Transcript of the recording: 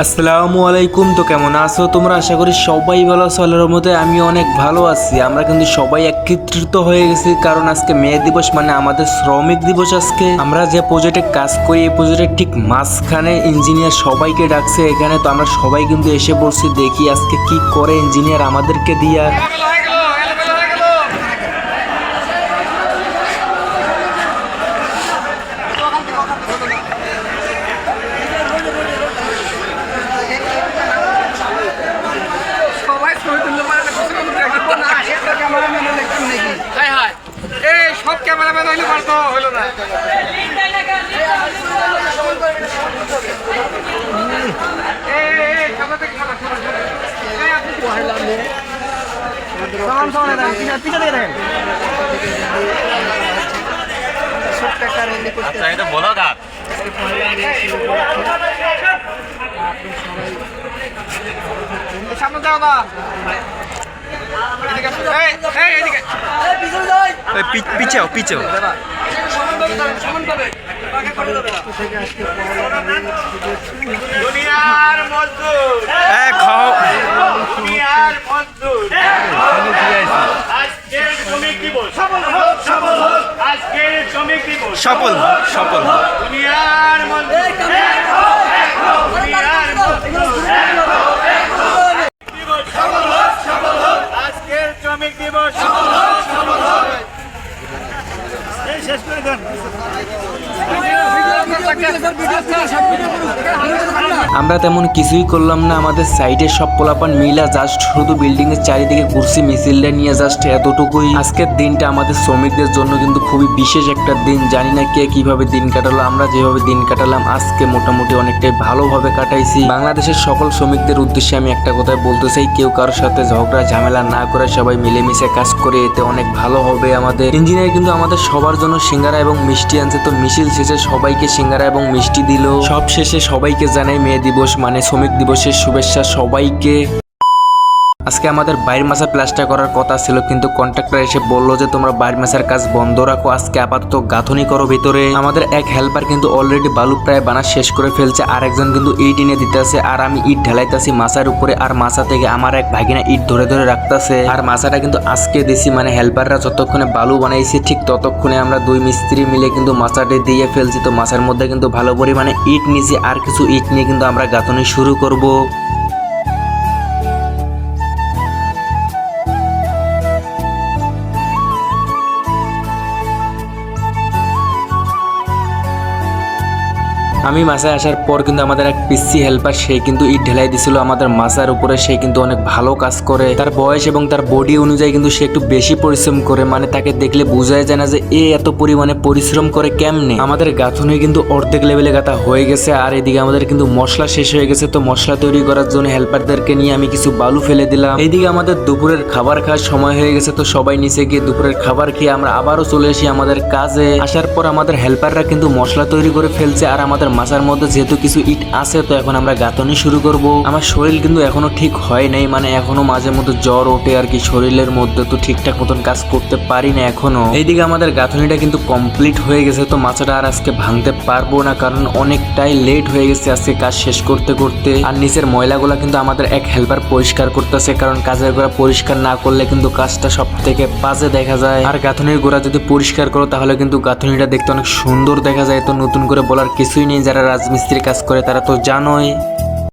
আসসালামু আলাইকুম। তো কেমন আছো তোমরা? আশা করি সবাই ভালো আছো। আল্লাহর রহমতে আমি অনেক ভালো আছি। আমরা কিন্তু সবাই একত্রিত হয়ে গেছি, কারণ আজকে মে দিবস, মানে আমাদের শ্রমিক দিবস। আজকে আমরা যে প্রজেক্টে কাজ করি এই প্রজেক্টের ঠিক মাঝখানে ইঞ্জিনিয়ার সবাইকে ডাকছে এখানে। তো আমরা সবাই কিন্তু এসে পড়ছি, দেখি আজকে কি করে ইঞ্জিনিয়ার আমাদেরকে দিয়ে। সব ক্যামেরাম্যান হইলে পারতো হইলো না। সামনে যাও না, পিছাও পিছাও। দুনিয়ার মজদুর দুনিয়ার মজদুর আজকের শ্রমিক দিবস সফল হোক, সফল হোক। আজকের শ্রমিক দিবস সফল সফল। দুনিয়ার মজদুর দুনিয়ার মজদুর দিবস সফল হোক, সফল হোক। আজকের শ্রমিক দিবস সফল হোক, সফল হোক। এই শেষ করে দেন। আমরা তেমন কিছুই করলাম না, আমাদের সাইডে সব পোলাপান মিলা জাস্ট শুধু বিল্ডিং এর চারিদিকে ঘুরছি মিছিলটা নিয়ে, জাস্ট এতটুকুই। আজকের দিনটা আমাদের শ্রমিকদের জন্য কিন্তু খুবই বিশেষ একটা দিন। জানি না কে কিভাবে দিন কাটালো, আমরা যেভাবে দিন কাটালাম আজকে মোটামুটি অনেকটাই ভালোভাবে কাটাইছি। বাংলাদেশের সকল শ্রমিকদের উদ্দেশ্যে আমি একটা কথাই বলতে চাই, কেউ কারোর সাথে ঝগড়া ঝামেলা না করে সবাই মিলেমিশে কাজ করে, এতে অনেক ভালো হবে আমাদের। ইঞ্জিনিয়ার কিন্তু আমাদের সবার জন্য সিঙ্গারা এবং মিষ্টি আনছে। তো মিছিল শেষে সবাইকে সিঙ্গারা এবং মিষ্টি দিল। সব শেষে সবাইকে জানাই মে দিবস মানে শ্রমিক দিবসের শুভেচ্ছা সবাইকে। আজকে আমাদের বাইরের মাসা প্লাস্টার করার কথা ছিল, কিন্তু কন্ট্রাক্টর এসে বললো যে তোমরা বাইরের মাসার কাজ বন্ধ রাখো, আজকে আপাতত গাঁথনি করো ভিতরে। আমাদের এক হেল্পার কিন্তু অলরেডি বালু প্রায় বানা শেষ করে ফেলছে, আর একজন কিন্তু ইট এনে দিতেছে, আর আমি ইট ঢালাইতেছি মাসার উপরে। আর মাসা থেকে আমার এক ভাগিনা ইট ধরে ধরে রাখতেছে। আর মাসাটা কিন্তু আজকে দিছি, মানে হেল্পাররা যতক্ষণে বালু বানাইছে ঠিক ততক্ষণে আমরা দুই মিস্ত্রি মিলে কিন্তু মাসাটি দিয়ে ফেলছি। তো মাসার মধ্যে কিন্তু ভালো পরিমাণে ইট নিছি, আর কিছু ইট নিয়ে কিন্তু আমরা গাঁথনি শুরু করব। আমি মাসায় আসার পর কিন্তু আমাদের এক পিসি হেল্পার, সে কিন্তু ইট ঢেলাই দিছিল আমাদের মাসার উপরে। সে কিন্তু অনেক ভালো কাজ করে, তার বয়স এবং তার বডি অনুযায়ী কিন্তু সে একটু বেশি পরিশ্রম করে, মানে তাকে দেখলে বোঝাই যায় না যে এ এত পরিমাণে পরিশ্রম করে কেমনে। আমাদের গাঁথনি কিন্তু অর্ধেক লেভেলে গাঁথা হয়ে গেছে, আর এদিকে আমাদের কিন্তু মশলা শেষ হয়ে গেছে। তো মশলা তৈরি করার জন্য হেল্পারদেরকে নিয়ে আমি কিছু বালু ফেলে দিলাম। এইদিকে আমাদের দুপুরের খাবার খাওয়ার সময় হয়ে গেছে, তো সবাই নিচে গিয়ে দুপুরের খাবার খেয়ে আমরা আবারও চলে আসি আমাদের কাজে। আসার পর আমাদের হেল্পাররা কিন্তু মশলা তৈরি করে ফেলছে, আর আমাদের মাসার মধ্যে যেহেতু কিছু ইট আছে, তো এখন আমরা গাঁথনি শুরু করব। আমার শরীর কিন্তু এখনো ঠিক হয় নাই, মানে এখনো মাঝে মধ্যে জ্বর ওঠে আর কি শরীরের মধ্যে, তো ঠিকঠাক মতন কাজ করতে পারি না এখনো। এইদিকে আমাদের গাঁথনিটা কিন্তু কমপ্লিট হয়ে গেছে। তো মাছটা আর আজকে ভাঙতে পারবো না, কারণ অনেকটাই লেট হয়ে গেছে আজকে কাজ শেষ করতে করতে। আর নিচের ময়লাগুলা কিন্তু আমাদের এক হেল্পার পরিষ্কার করতেছে, কারণ কাজের গোড়া পরিষ্কার না করলে কিন্তু কাজটা সব থেকে বাজে দেখা যায়। আর গাঁথনির গোড়া যদি পরিষ্কার করো তাহলে কিন্তু গাঁথনিটা দেখতে অনেক সুন্দর দেখা যায়। তো নতুন করে বলার কিছুই নেই, যারা রাজমিস্ত্রি কাজ করে তারা তো জানোই।